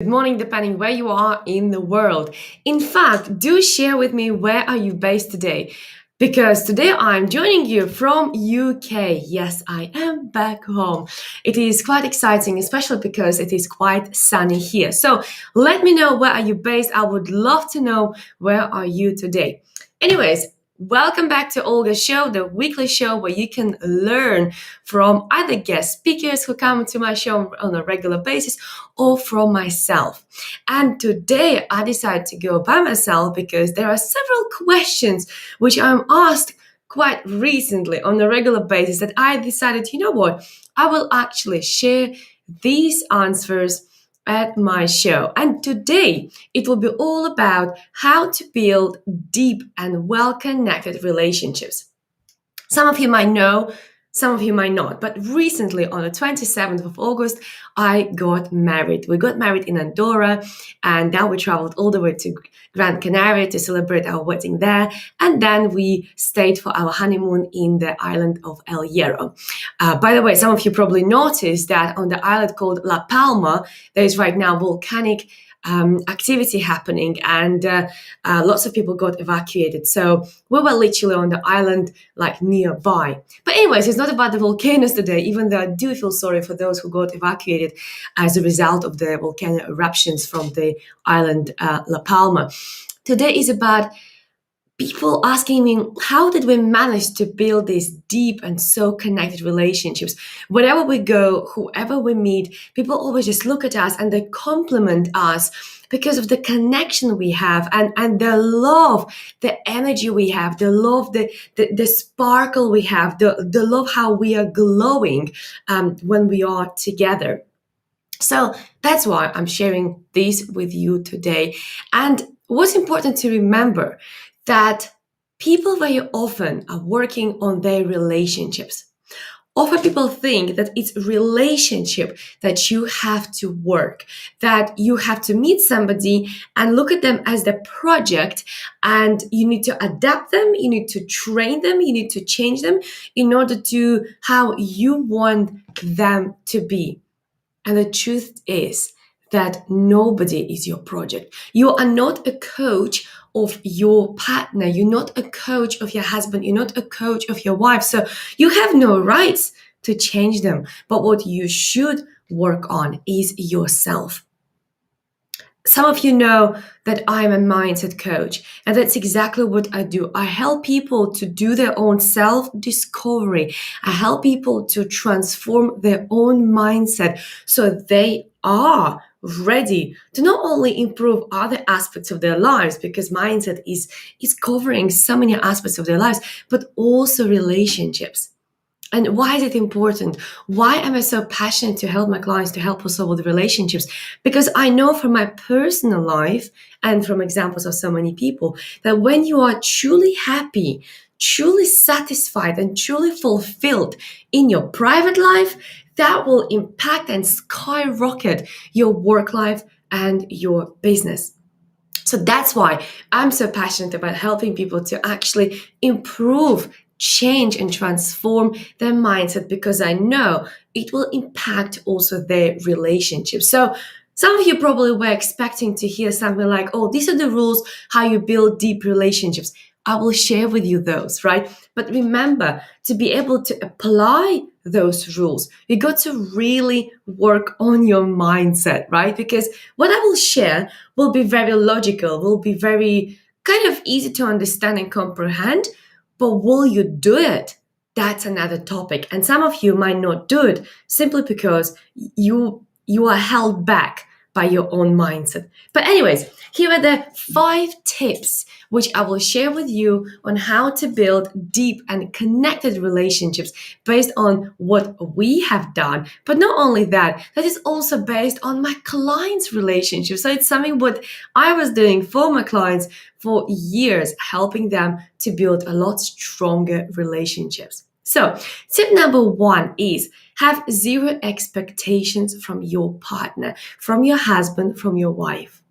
Good morning, depending where you are in the world. In fact, do share with me where are you based today? Because today I'm joining you from UK. Yes, I am back home. It is quite exciting, especially because it is quite sunny here. So let me know where are you based. I would love to know where are you today. Anyways, welcome back to Olga's show, the weekly show where you can learn from either guest speakers who come to my show on a regular basis or from myself. And today I decided to go by myself because there are several questions which I'm asked quite recently on a regular basis that I decided, you know what, I will actually share these answers at my show. And today it will be all about how to build deep and well-connected relationships. Some of you might know, some of you might not, but recently on the 27th of August, I got married. We got married in Andorra, and then we traveled all the way to Gran Canaria to celebrate our wedding there. And then we stayed for our honeymoon in the island of El Hierro. By the way, some of you probably noticed that on the island called La Palma, there is right now volcanic activity happening, and lots of people got evacuated. So we were literally on the island, like nearby. But anyways, it's not about the volcanoes today, even though I do feel sorry for those who got evacuated as a result of the volcano eruptions from the island La Palma. Today is about people asking me, how did we manage to build these deep and so connected relationships? Wherever we go, whoever we meet, people always just look at us and they compliment us because of the connection we have and the love, the energy we have, the love, the sparkle we have, the love how we are glowing when we are together. So that's why I'm sharing this with you today. And what's important to remember that people very often are working on their relationships. Often people think that it's a relationship that you have to work, that you have to meet somebody and look at them as the project, and you need to adapt them, you need to train them, you need to change them in order to how you want them to be. And the truth is that nobody is your project. You are not a coach of your partner. You're not a coach of your husband. You're not a coach of your wife. So you have no rights to change them. But what you should work on is yourself. Some of you know that I'm a mindset coach, and that's exactly what I do. I help people to do their own self-discovery. I help people to transform their own mindset so they are ready to not only improve other aspects of their lives, because mindset is covering so many aspects of their lives, but also relationships. And why is it important? Why am I so passionate to help my clients, to help us with relationships? Because I know from my personal life and from examples of so many people that when you are truly happy, truly satisfied, and truly fulfilled in your private life, that will impact and skyrocket your work life and your business. So that's why I'm so passionate about helping people to actually improve, change, and transform their mindset, because I know it will impact also their relationships. So some of you probably were expecting to hear something like, oh, these are the rules how you build deep relationships. I will share with you those, right? But remember, to be able to apply those rules, you got to really work on your mindset, right? Because what I will share will be very logical, will be very kind of easy to understand and comprehend. But will you do it? That's another topic. And some of you might not do it simply because you are held back by your own mindset. But anyways, here are the 5 tips which I will share with you on how to build deep and connected relationships based on what we have done. But not only that, that is also based on my clients' relationships. So it's something what I was doing for my clients for years, helping them to build a lot stronger relationships. So tip number 1 is have zero expectations from your partner, from your husband, from your wife.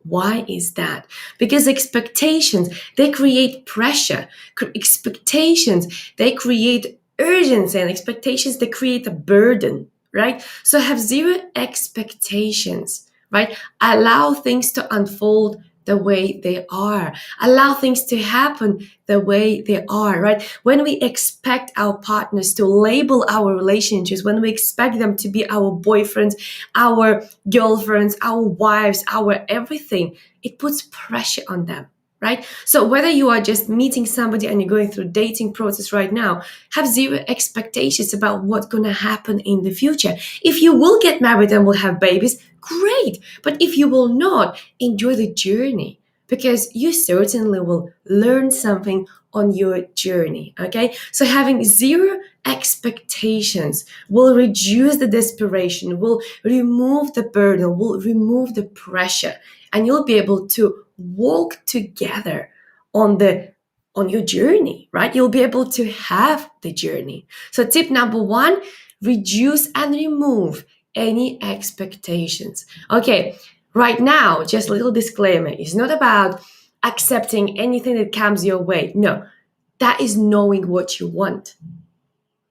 Why is that? Because expectations, they create pressure. Expectations, they create urgency, and expectations, they create a burden, right? So have zero expectations right? Allow things to unfold the way they are. Allow things to happen the way they are, right? When we expect our partners to label our relationships, when we expect them to be our boyfriends, our girlfriends, our wives, our everything, it puts pressure on them, right? So whether you are just meeting somebody and you're going through dating process right now, have zero expectations about what's going to happen in the future. If you will get married and will have babies, great. But if you will not, enjoy the journey, because you certainly will learn something on your journey. Okay, so having zero expectations will reduce the desperation, will remove the burden, will remove the pressure, and you'll be able to walk together on the on your journey, right? You'll be able to have the journey. So tip number one, reduce and remove any expectations. Okay, right now, just a little disclaimer, it's not about accepting anything that comes your way. No, that is knowing what you want.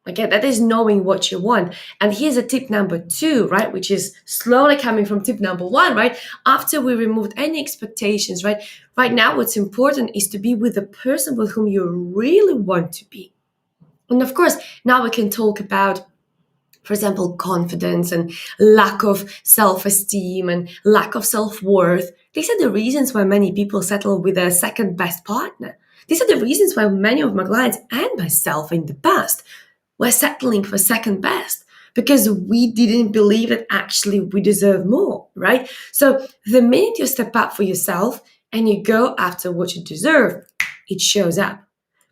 Okay, that is knowing what you want. And here's a tip number two, right? Which is slowly coming from tip number one, right? After we removed any expectations, right? Right now, what's important is to be with the person with whom you really want to be. And of course, now we can talk about, for example, confidence and lack of self-esteem and lack of self-worth. These are the reasons why many people settle with a second best partner. These are the reasons why many of my clients and myself in the past were settling for second best, because we didn't believe that actually we deserve more, right? So the minute you step up for yourself and you go after what you deserve, it shows up.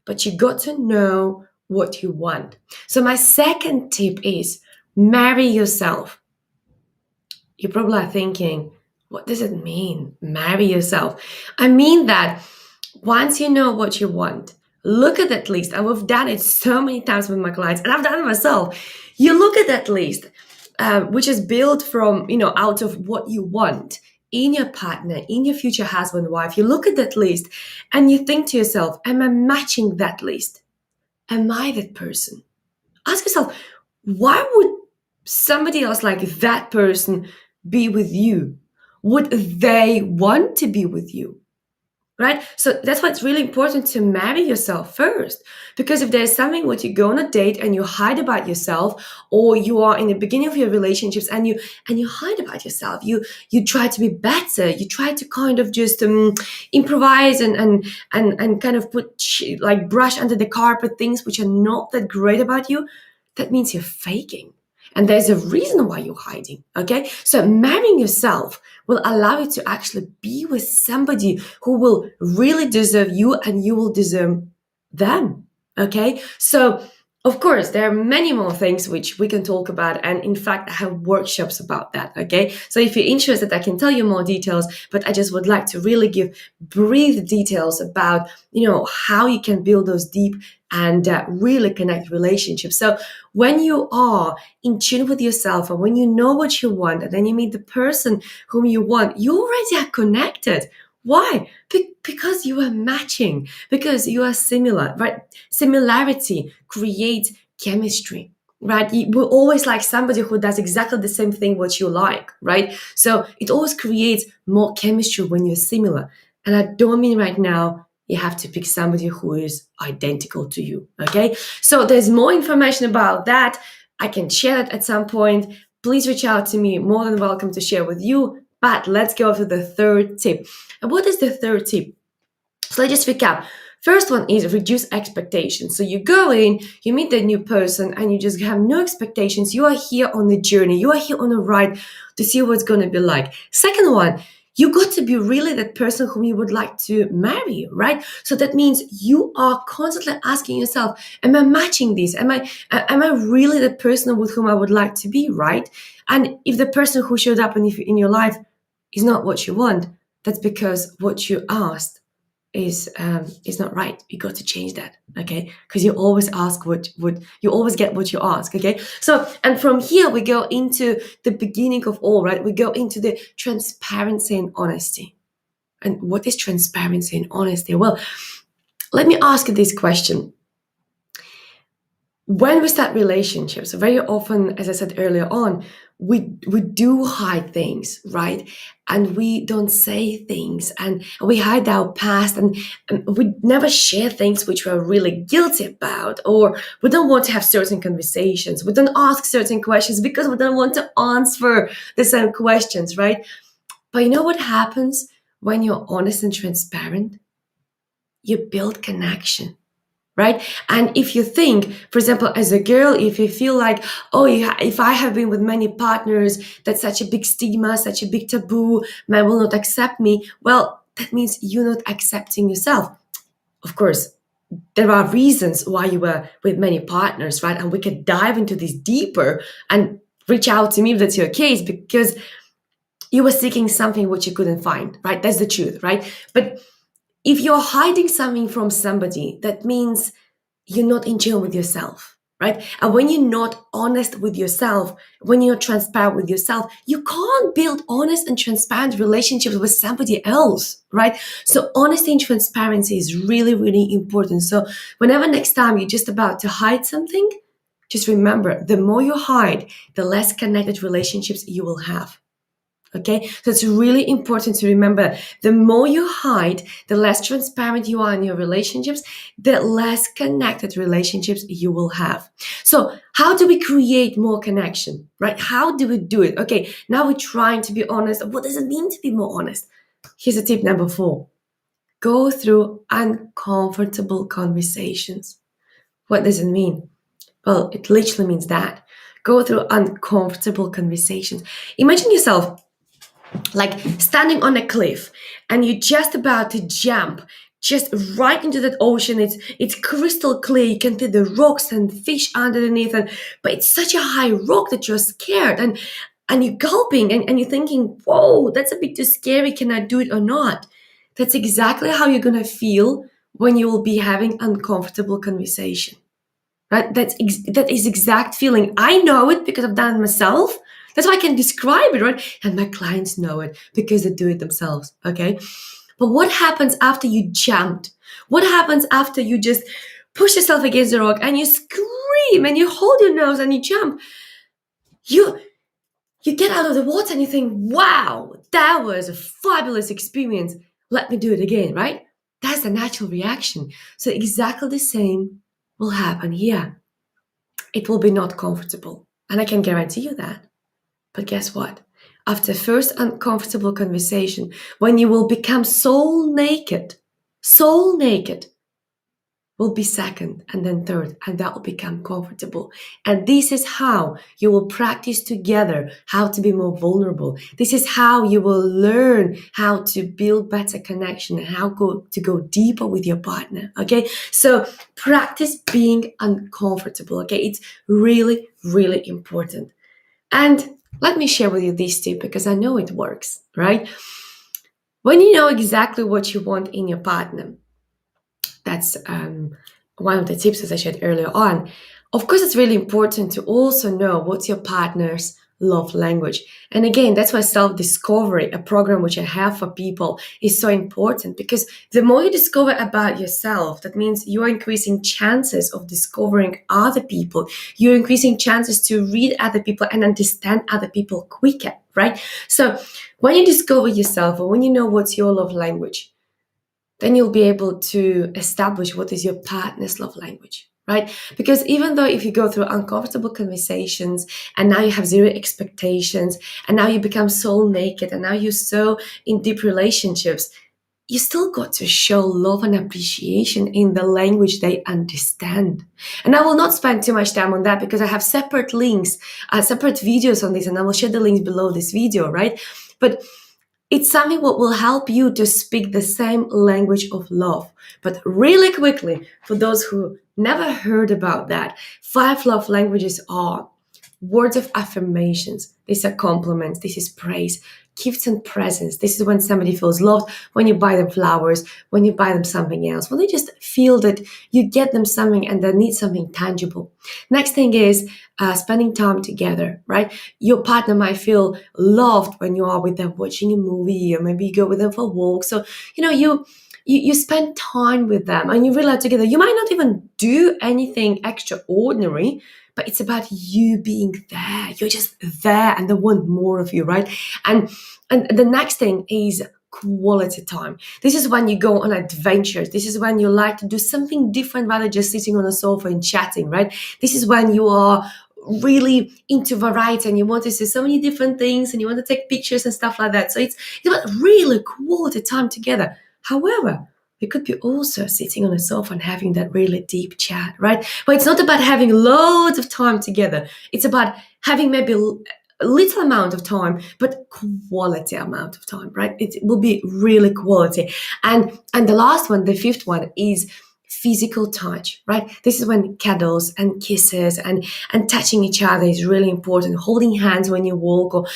But you got to know what you want. So my second tip is marry yourself. You probably are thinking, what does it mean? Marry yourself. I mean that once you know what you want, look at that list. And we've done it so many times with my clients, and I've done it myself. You look at that list, which is built from, out of what you want in your partner, in your future husband, wife. You look at that list and you think to yourself, am I matching that list? Am I that person? Ask yourself, why would somebody else like that person be with you? Would they want to be with you? Right? So that's why it's really important to marry yourself first. Because if there's something what you go on a date and you hide about yourself, or you are in the beginning of your relationships and you hide about yourself, you try to be better, you try to kind of just improvise and kind of put like brush under the carpet things which are not that great about you, that means you're faking. And there's a reason why you're hiding, okay? So marrying yourself will allow you to actually be with somebody who will really deserve you and you will deserve them, okay? So, of course, there are many more things which we can talk about. And in fact, I have workshops about that, okay? So if you're interested, I can tell you more details, but I just would like to really give brief details about, how you can build those deep and really connect relationships. So when you are in tune with yourself and when you know what you want and then you meet the person whom you want, you already are connected. Why? Because you are matching, because you are similar, right? Similarity creates chemistry, right? You will always like somebody who does exactly the same thing what you like, right? So it always creates more chemistry when you're similar. And I don't mean right now you have to pick somebody who is identical to you, okay? So there's more information about that. I can share it at some point. Please reach out to me. More than welcome to share with you. But let's go to the third tip. And what is the third tip? So let's just recap. First one is reduce expectations. So you go in, you meet the new person, and you just have no expectations. You are here on the journey. You are here on a ride to see what it's going to be like. Second one, you got to be really that person whom you would like to marry, right? So that means you are constantly asking yourself, am I matching this? Am I really the person with whom I would like to be, right? And if the person who showed up in your life is not what you want, that's because what you asked is not right. You got to change that, okay? Because you always ask what you always get what you ask, okay? So, and from here we go into the beginning of all, right? We go into the transparency and honesty. And what is transparency and honesty? Well, let me ask you this question. When we start relationships, very often, as I said earlier on, we do hide things, right? And we don't say things, and we hide our past, and we never share things which we're really guilty about, or we don't want to have certain conversations, we don't ask certain questions because we don't want to answer the same questions, right? But you know what happens when you're honest and transparent? You build connection, right? And if you think, for example, as a girl, if you feel like, oh, yeah, if I have been with many partners, that's such a big stigma, such a big taboo, man will not accept me. Well, that means you're not accepting yourself. Of course, there are reasons why you were with many partners, right? And we could dive into this deeper and reach out to me if that's your case, because you were seeking something which you couldn't find, right? That's the truth, right? But if you're hiding something from somebody, that means you're not in tune with yourself, right? And when you're not honest with yourself, when you're transparent with yourself, you can't build honest and transparent relationships with somebody else, right? So honesty and transparency is really, really important. So whenever next time you're just about to hide something, just remember, the more you hide, the less connected relationships you will have. Okay, so it's really important to remember, the more you hide, the less transparent you are in your relationships, the less connected relationships you will have. So how do we create more connection, right? How do we do it? Okay, now we're trying to be honest. What does it mean to be more honest? Here's a tip number 4. Go through uncomfortable conversations. What does it mean? Well, it literally means that. Go through uncomfortable conversations. Imagine yourself like standing on a cliff and you're just about to jump just right into that ocean. It's crystal clear, you can see the rocks and fish underneath, but it's such a high rock that you're scared, and you're gulping, and you're thinking, whoa, that's a bit too scary, can I do it or not? That's exactly how you're gonna feel when you will be having uncomfortable conversation, right? That is exact feeling. I know it because I've done it myself. That's why I can describe it, right? And my clients know it because they do it themselves, okay? But what happens after you jumped? What happens after you just push yourself against the rock and you scream and you hold your nose and you jump? You get out of the water and you think, wow, that was a fabulous experience. Let me do it again, right? That's the natural reaction. So exactly the same will happen here. It will be not comfortable. And I can guarantee you that. But guess what? After first uncomfortable conversation, when you will become soul naked will be second and then third, and that will become comfortable. And this is how you will practice together how to be more vulnerable. This is how you will learn how to build better connection and how to go deeper with your partner. Okay, so practice being uncomfortable. Okay, it's really, really important. And let me share with you this tip because I know it works, right? When you know exactly what you want in your partner, that's one of the tips, as I shared earlier on. Of course, it's really important to also know what's your partner's love language. And again, that's why self-discovery, a program which I have for people, is so important, because the more you discover about yourself, that means you're increasing chances of discovering other people. You're increasing chances to read other people and understand other people quicker, right? So when you discover yourself, or when you know what's your love language, then you'll be able to establish what is your partner's love language, right? Because even though if you go through uncomfortable conversations and now you have zero expectations and now you become soul naked and now you're so in deep relationships, you still got to show love and appreciation in the language they understand. And I will not spend too much time on that because I have separate links, separate videos on this, and I will share the links below this video, right? But it's something what will help you to speak the same language of love. But really quickly, for those who never heard about that, 5 love languages are words of affirmations. These are compliments. This is praise. Gifts and presents. This is when somebody feels loved, when you buy them flowers, when you buy them something else, when they just feel that you get them something and they need something tangible. Next thing is spending time together, right? Your partner might feel loved when you are with them watching a movie, or maybe you go with them for a walk. So, you spend time with them and you realize together you might not even do anything extraordinary, but it's about you being there. You're just there and they want more of you, right? And the next thing is quality time. This is when you go on adventures. This is when you like to do something different rather just sitting on a sofa and chatting, right? This is when you are really into variety and you want to see so many different things and you want to take pictures and stuff like that. So it's about really quality time together. However, we could be also sitting on a sofa and having that really deep chat, right? But it's not about having loads of time together. It's about having maybe a little amount of time, but quality amount of time, right? It will be really quality. And the last one, the fifth one, is physical touch, right? This is when cuddles and kisses and touching each other is really important. Holding hands when you walk, or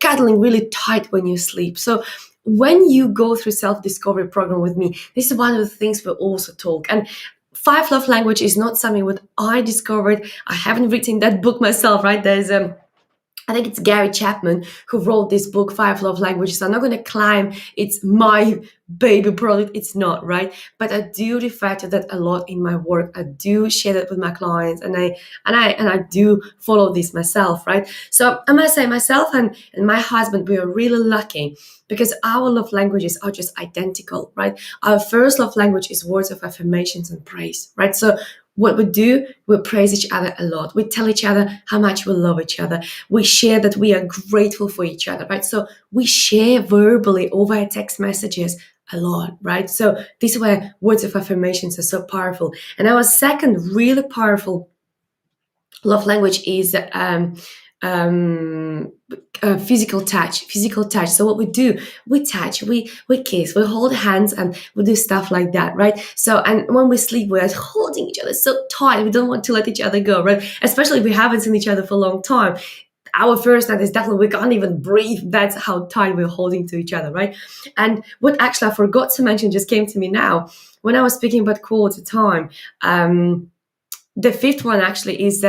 cuddling really tight when you sleep. So when you go through self-discovery program with me, this is one of the things we also talk. And five love language is not something what I discovered. I haven't written that book myself, right? There's I think it's Gary Chapman who wrote this book, Five Love Languages. I'm not going to claim it's my baby product. It's not, right? But I do refer to that a lot in my work. I do share that with my clients, and I do follow this myself, right? So I must say, myself and my husband, we are really lucky because our love languages are just identical, right? Our first love language is words of affirmations and praise, right? So what we do, we praise each other a lot. We tell each other how much we love each other. We share that we are grateful for each other, right? So we share verbally over text messages a lot, right? So this is where words of affirmations are so powerful. And our second really powerful love language is physical touch. So what we do, we touch, we kiss, we hold hands, and we do stuff like that, right? So, and when we sleep, we're holding each other so tight. We don't want to let each other go, right? Especially if we haven't seen each other for a long time. Our first night is definitely, we can't even breathe. That's how tight we're holding to each other, right? And what actually I forgot to mention just came to me now when I was speaking about quality time. The fifth one actually is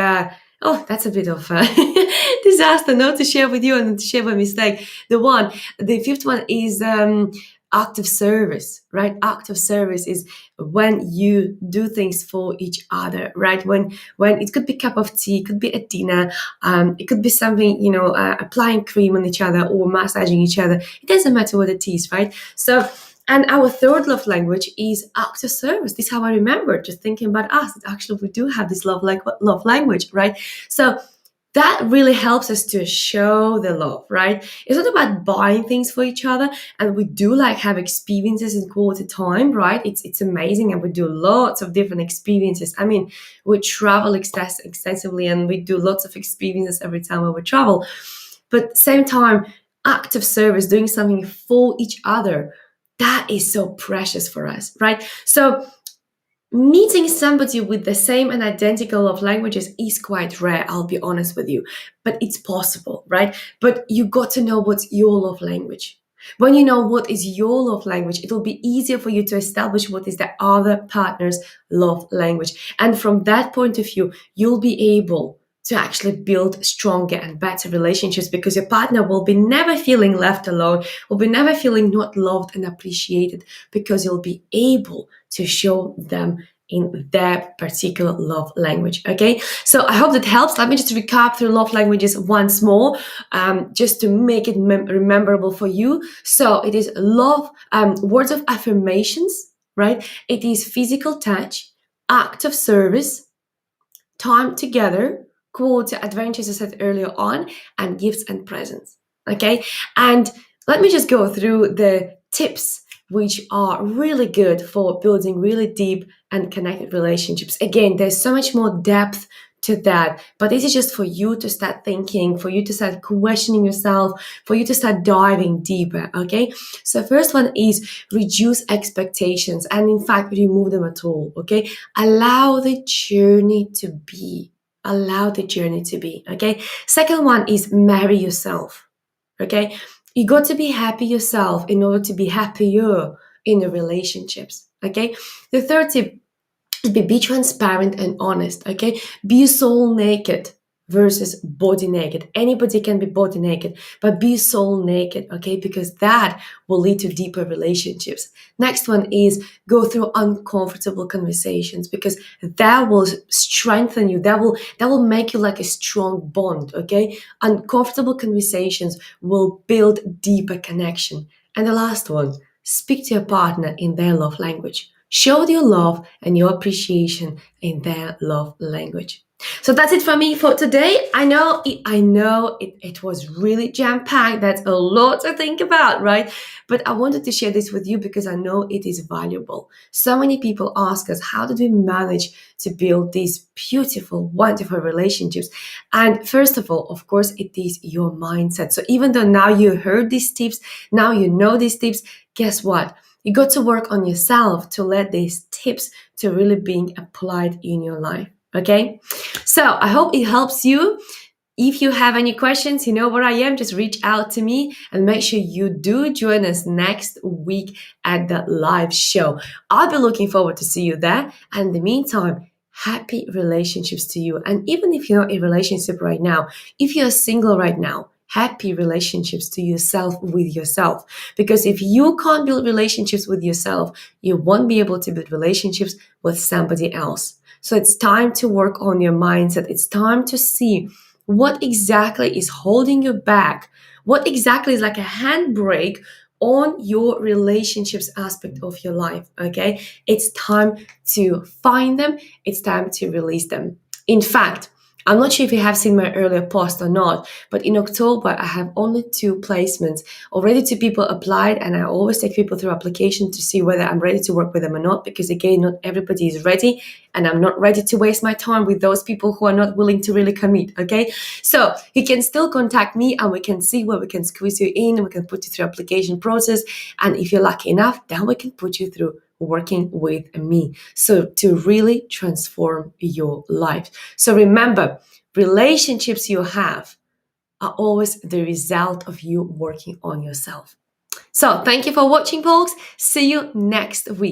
oh, that's a bit of a disaster not to share with you and to share by mistake. The fifth one is act of service, right? Act of service is when you do things for each other, right? When it could be a cup of tea, it could be a dinner, it could be something, applying cream on each other or massaging each other. It doesn't matter what it is, right? So, and our third love language is act of service. This is how I remember just thinking about us. Actually, we do have this love language, right? So that really helps us to show the love, right? It's not about buying things for each other, and we do have experiences in quality time, right? It's amazing, and we do lots of different experiences. I mean, we travel extensively, and we do lots of experiences every time we travel. But at the same time, act of service, doing something for each other, that is so precious for us, right? So meeting somebody with the same and identical love languages is quite rare, I'll be honest with you, but it's possible, right? But you got to know what's your love language. When you know what is your love language, it'll be easier for you to establish what is the other partner's love language. And from that point of view, you'll be able to actually build stronger and better relationships, because your partner will be never feeling left alone, will be never feeling not loved and appreciated, because you'll be able to show them in their particular love language. Okay, so I hope that helps. Let me just recap through love languages once more, just to make it rememberable for you. So it is love, words of affirmations, right? It is physical touch, act of service, time together, quality adventures I said earlier on, and gifts and presents. Okay, and let me just go through the tips which are really good for building really deep and connected relationships. Again, there's so much more depth to that, but this is just for you to start thinking, for you to start questioning yourself, for you to start diving deeper. Okay, so first one is reduce expectations, and in fact remove them at all. Okay, allow the journey to be. Okay, second one is marry yourself. Okay, you got to be happy yourself in order to be happier in the relationships. Okay, the third tip is be transparent and honest. Okay, be soul naked versus body naked. Anybody can be body naked, but be soul naked, okay? Because that will lead to deeper relationships. Next one is go through uncomfortable conversations, because that will strengthen you. That will make you like a strong bond, okay? Uncomfortable conversations will build deeper connection. And the last one, speak to your partner in their love language. Show your love and your appreciation in their love language. So that's it for me for today. I know it was really jam-packed. That's a lot to think about, right? But I wanted to share this with you because I know it is valuable. So many people ask us, how did we manage to build these beautiful, wonderful relationships? And first of all, of course, it is your mindset. So even though now you heard these tips, now you know these tips, guess what? You got to work on yourself to let these tips to really being applied in your life. Okay? So I hope it helps you. If you have any questions, you know where I am. Just reach out to me and make sure you do join us next week at the live show. I'll be looking forward to see you there. And in the meantime, happy relationships to you. And even if you're not in a relationship right now, if you're single right now, happy relationships to yourself with yourself. Because if you can't build relationships with yourself, you won't be able to build relationships with somebody else. So it's time to work on your mindset. It's time to see what exactly is holding you back. What exactly is like a handbrake on your relationships aspect of your life, okay? It's time to find them. It's time to release them. In fact, I'm not sure if you have seen my earlier post or not, but in October, I have only 2 placements. Already 2 people applied, and I always take people through application to see whether I'm ready to work with them or not, because again, not everybody is ready, and I'm not ready to waste my time with those people who are not willing to really commit, okay? So you can still contact me, and we can see where we can squeeze you in, we can put you through application process, and if you're lucky enough, then we can put you through working with me. So to really transform your life. So remember, relationships you have are always the result of you working on yourself. So thank you for watching, folks. See you next week.